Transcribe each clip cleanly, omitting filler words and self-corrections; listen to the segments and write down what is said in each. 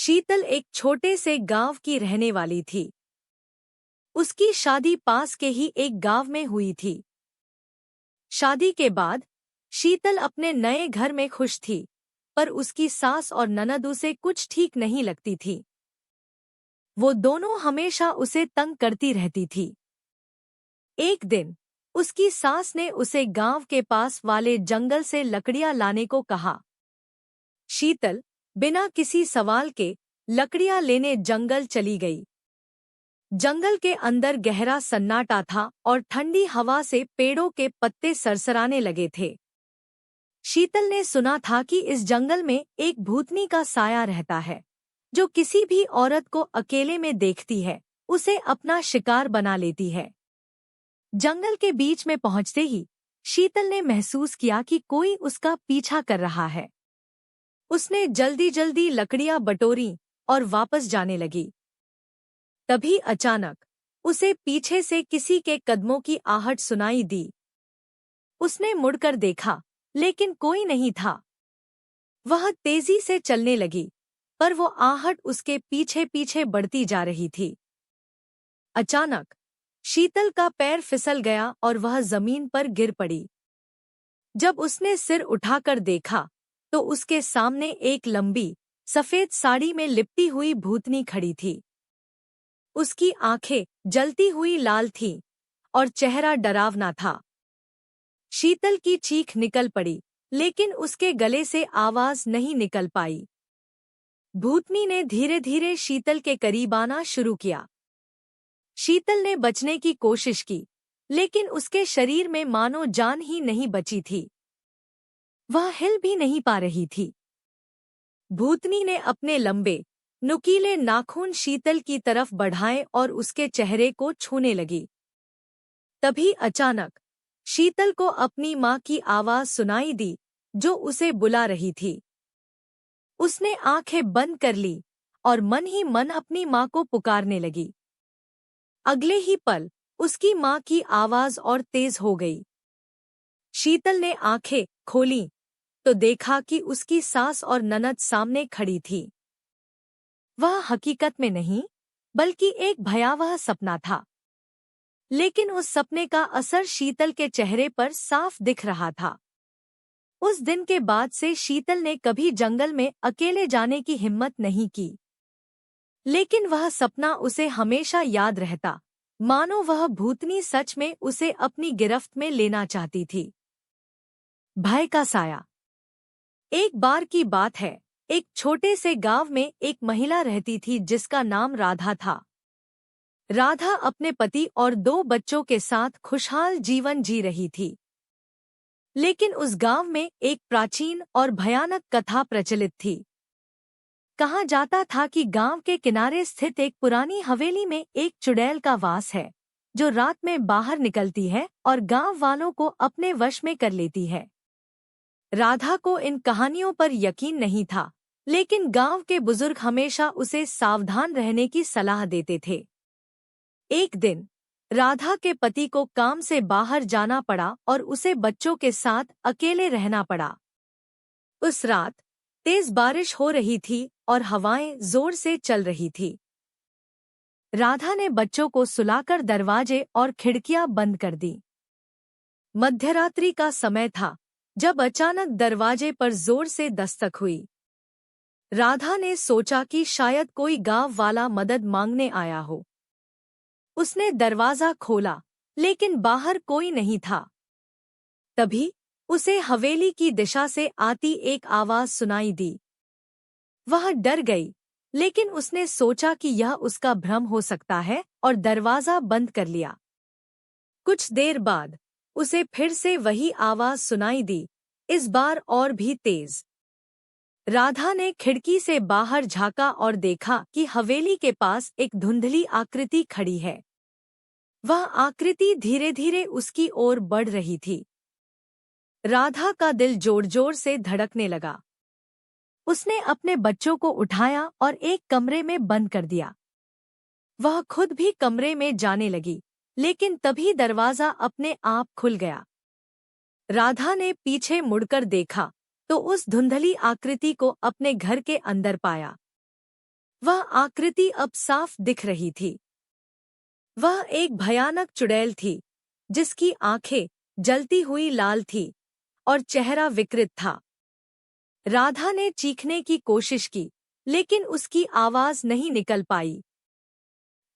शीतल एक छोटे से गांव की रहने वाली थी। उसकी शादी पास के ही एक गांव में हुई थी। शादी के बाद शीतल अपने नए घर में खुश थी, पर उसकी सास और ननद उसे कुछ ठीक नहीं लगती थी। वो दोनों हमेशा उसे तंग करती रहती थी। एक दिन उसकी सास ने उसे गांव के पास वाले जंगल से लकड़ियां लाने को कहा। शीतल बिना किसी सवाल के लकड़ियां लेने जंगल चली गई। जंगल के अंदर गहरा सन्नाटा था और ठंडी हवा से पेड़ों के पत्ते सरसराने लगे थे। शीतल ने सुना था कि इस जंगल में एक भूतनी का साया रहता है, जो किसी भी औरत को अकेले में देखती है, उसे अपना शिकार बना लेती है। जंगल के बीच में पहुंचते ही शीतल ने महसूस किया कि कोई उसका पीछा कर रहा है। उसने जल्दी जल्दी लकड़ियां बटोरी और वापस जाने लगी। तभी अचानक उसे पीछे से किसी के कदमों की आहट सुनाई दी। उसने मुड़कर देखा, लेकिन कोई नहीं था। वह तेजी से चलने लगी, पर वो आहट उसके पीछे पीछे बढ़ती जा रही थी। अचानक शीतल का पैर फिसल गया और वह जमीन पर गिर पड़ी। जब उसने सिर उठाकर देखा, तो उसके सामने एक लंबी सफेद साड़ी में लिपटी हुई भूतनी खड़ी थी। उसकी आंखें जलती हुई लाल थीं और चेहरा डरावना था। शीतल की चीख निकल पड़ी, लेकिन उसके गले से आवाज नहीं निकल पाई। भूतनी ने धीरे धीरे शीतल के करीब आना शुरू किया। शीतल ने बचने की कोशिश की, लेकिन उसके शरीर में मानो जान ही नहीं बची थी। वह हिल भी नहीं पा रही थी। भूतनी ने अपने लंबे नुकीले नाखून शीतल की तरफ बढ़ाए और उसके चेहरे को छूने लगी। तभी अचानक शीतल को अपनी माँ की आवाज सुनाई दी, जो उसे बुला रही थी। उसने आंखें बंद कर ली और मन ही मन अपनी माँ को पुकारने लगी। अगले ही पल उसकी माँ की आवाज और तेज हो गई। शीतल ने आंखें खोलीं तो देखा कि उसकी सास और ननद सामने खड़ी थी। वह हकीकत में नहीं, बल्कि एक भयावह सपना था। लेकिन उस सपने का असर शीतल के चेहरे पर साफ दिख रहा था। उस दिन के बाद से शीतल ने कभी जंगल में अकेले जाने की हिम्मत नहीं की। लेकिन वह सपना उसे हमेशा याद रहता, मानो वह भूतनी सच में उसे अपनी गिरफ्त में लेना चाहती थी। भय का साया। एक बार की बात है, एक छोटे से गांव में एक महिला रहती थी जिसका नाम राधा था। राधा अपने पति और 2 बच्चों के साथ खुशहाल जीवन जी रही थी। लेकिन उस गांव में एक प्राचीन और भयानक कथा प्रचलित थी। कहा जाता था कि गांव के किनारे स्थित एक पुरानी हवेली में एक चुड़ैल का वास है, जो रात में बाहर निकलती है और गांव वालों को अपने वश में कर लेती है। राधा को इन कहानियों पर यकीन नहीं था, लेकिन गांव के बुजुर्ग हमेशा उसे सावधान रहने की सलाह देते थे। एक दिन राधा के पति को काम से बाहर जाना पड़ा और उसे बच्चों के साथ अकेले रहना पड़ा। उस रात तेज बारिश हो रही थी और हवाएं जोर से चल रही थी। राधा ने बच्चों को सुलाकर दरवाजे और खिड़कियां बंद कर दी। मध्यरात्रि का समय था, जब अचानक दरवाजे पर जोर से दस्तक हुई। राधा ने सोचा कि शायद कोई गांव वाला मदद मांगने आया हो। उसने दरवाजा खोला, लेकिन बाहर कोई नहीं था। तभी उसे हवेली की दिशा से आती एक आवाज सुनाई दी। वह डर गई, लेकिन उसने सोचा कि यह उसका भ्रम हो सकता है और दरवाजा बंद कर लिया। कुछ देर बाद उसे फिर से वही आवाज सुनाई दी, इस बार और भी तेज। राधा ने खिड़की से बाहर झांका और देखा कि हवेली के पास एक धुंधली आकृति खड़ी है। वह आकृति धीरे धीरे उसकी ओर बढ़ रही थी। राधा का दिल जोर जोर से धड़कने लगा। उसने अपने बच्चों को उठाया और एक कमरे में बंद कर दिया। वह खुद भी कमरे में जाने लगी, लेकिन तभी दरवाजा अपने आप खुल गया। राधा ने पीछे मुड़कर देखा तो उस धुंधली आकृति को अपने घर के अंदर पाया। वह आकृति अब साफ दिख रही थी। वह एक भयानक चुड़ैल थी, जिसकी आंखें जलती हुई लाल थी और चेहरा विकृत था। राधा ने चीखने की कोशिश की, लेकिन उसकी आवाज नहीं निकल पाई।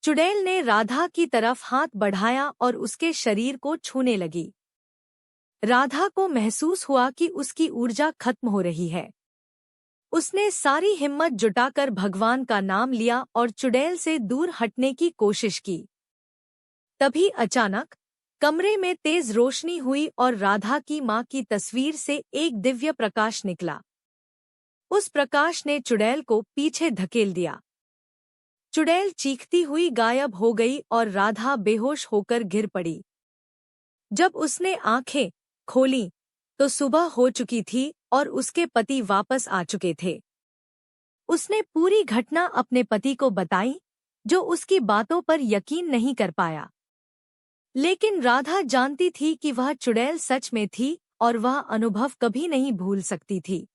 चुड़ैल ने राधा की तरफ हाथ बढ़ाया और उसके शरीर को छूने लगी। राधा को महसूस हुआ कि उसकी ऊर्जा खत्म हो रही है। उसने सारी हिम्मत जुटाकर भगवान का नाम लिया और चुड़ैल से दूर हटने की कोशिश की। तभी अचानक कमरे में तेज रोशनी हुई और राधा की मां की तस्वीर से एक दिव्य प्रकाश निकला। उस प्रकाश ने चुड़ैल को पीछे धकेल दिया। चुड़ैल चीखती हुई गायब हो गई और राधा बेहोश होकर गिर पड़ी। जब उसने आंखें खोलीं, तो सुबह हो चुकी थी और उसके पति वापस आ चुके थे। उसने पूरी घटना अपने पति को बताई, जो उसकी बातों पर यकीन नहीं कर पाया। लेकिन राधा जानती थी कि वह चुड़ैल सच में थी और वह अनुभव कभी नहीं भूल सकती थी।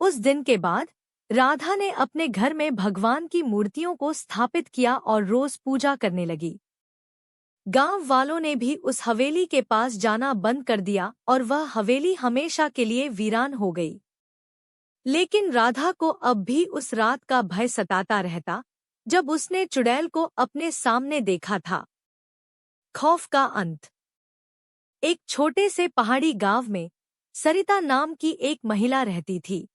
उस दिन के बाद राधा ने अपने घर में भगवान की मूर्तियों को स्थापित किया और रोज पूजा करने लगी। गांव वालों ने भी उस हवेली के पास जाना बंद कर दिया और वह हवेली हमेशा के लिए वीरान हो गई। लेकिन राधा को अब भी उस रात का भय सताता रहता, जब उसने चुड़ैल को अपने सामने देखा था। खौफ का अंत। एक छोटे से पहाड़ी गांव में सरिता नाम की एक महिला रहती थी।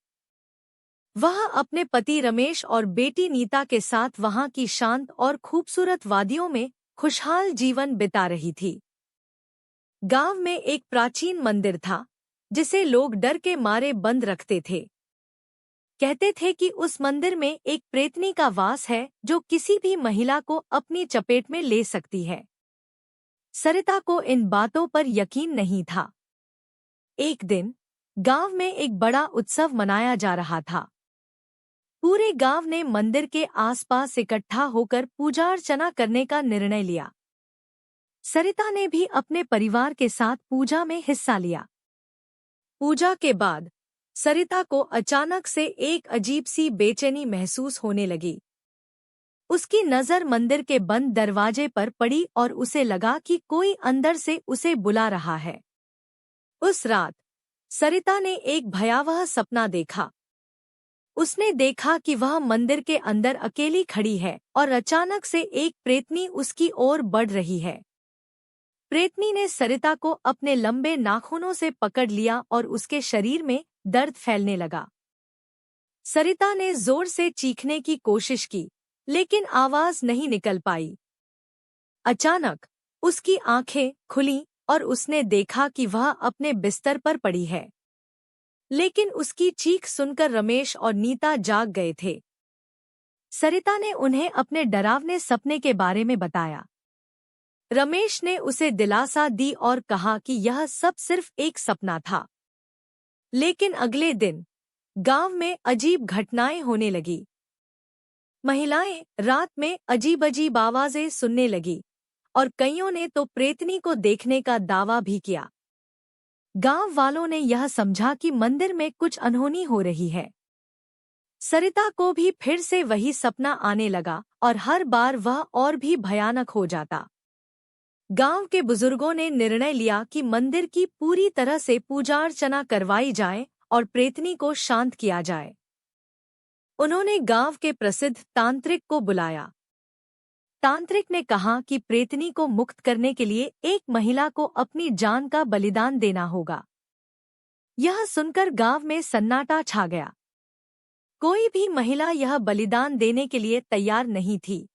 वह अपने पति रमेश और बेटी नीता के साथ वहां की शांत और खूबसूरत वादियों में खुशहाल जीवन बिता रही थी। गांव में एक प्राचीन मंदिर था, जिसे लोग डर के मारे बंद रखते थे। कहते थे कि उस मंदिर में एक प्रेतनी का वास है, जो किसी भी महिला को अपनी चपेट में ले सकती है। सरिता को इन बातों पर यकीन नहीं था। एक दिन गांव में एक बड़ा उत्सव मनाया जा रहा था। पूरे गांव ने मंदिर के आसपास इकट्ठा होकर पूजा अर्चना करने का निर्णय लिया। सरिता ने भी अपने परिवार के साथ पूजा में हिस्सा लिया। पूजा के बाद सरिता को अचानक से एक अजीब सी बेचैनी महसूस होने लगी। उसकी नज़र मंदिर के बंद दरवाजे पर पड़ी और उसे लगा कि कोई अंदर से उसे बुला रहा है। उस रात सरिता ने एक भयावह सपना देखा। उसने देखा कि वह मंदिर के अंदर अकेली खड़ी है और अचानक से एक प्रेतनी उसकी ओर बढ़ रही है। प्रेतनी ने सरिता को अपने लंबे नाखूनों से पकड़ लिया और उसके शरीर में दर्द फैलने लगा। सरिता ने जोर से चीखने की कोशिश की, लेकिन आवाज नहीं निकल पाई। अचानक उसकी आंखें खुलीं और उसने देखा कि वह अपने बिस्तर पर पड़ी है। लेकिन उसकी चीख सुनकर रमेश और नीता जाग गए थे। सरिता ने उन्हें अपने डरावने सपने के बारे में बताया। रमेश ने उसे दिलासा दी और कहा कि यह सब सिर्फ एक सपना था। लेकिन अगले दिन गांव में अजीब घटनाएं होने लगी। महिलाएं रात में अजीब आवाजें सुनने लगी और कईयों ने तो प्रेतनी को देखने का दावा भी किया। गांव वालों ने यह समझा कि मंदिर में कुछ अनहोनी हो रही है। सरिता को भी फिर से वही सपना आने लगा और हर बार वह और भी भयानक हो जाता। गांव के बुजुर्गों ने निर्णय लिया कि मंदिर की पूरी तरह से पूजा अर्चना करवाई जाए और प्रेतनी को शांत किया जाए। उन्होंने गांव के प्रसिद्ध तांत्रिक को बुलाया। तांत्रिक ने कहा कि प्रेतनी को मुक्त करने के लिए एक महिला को अपनी जान का बलिदान देना होगा। यह सुनकर गांव में सन्नाटा छा गया। कोई भी महिला यह बलिदान देने के लिए तैयार नहीं थी।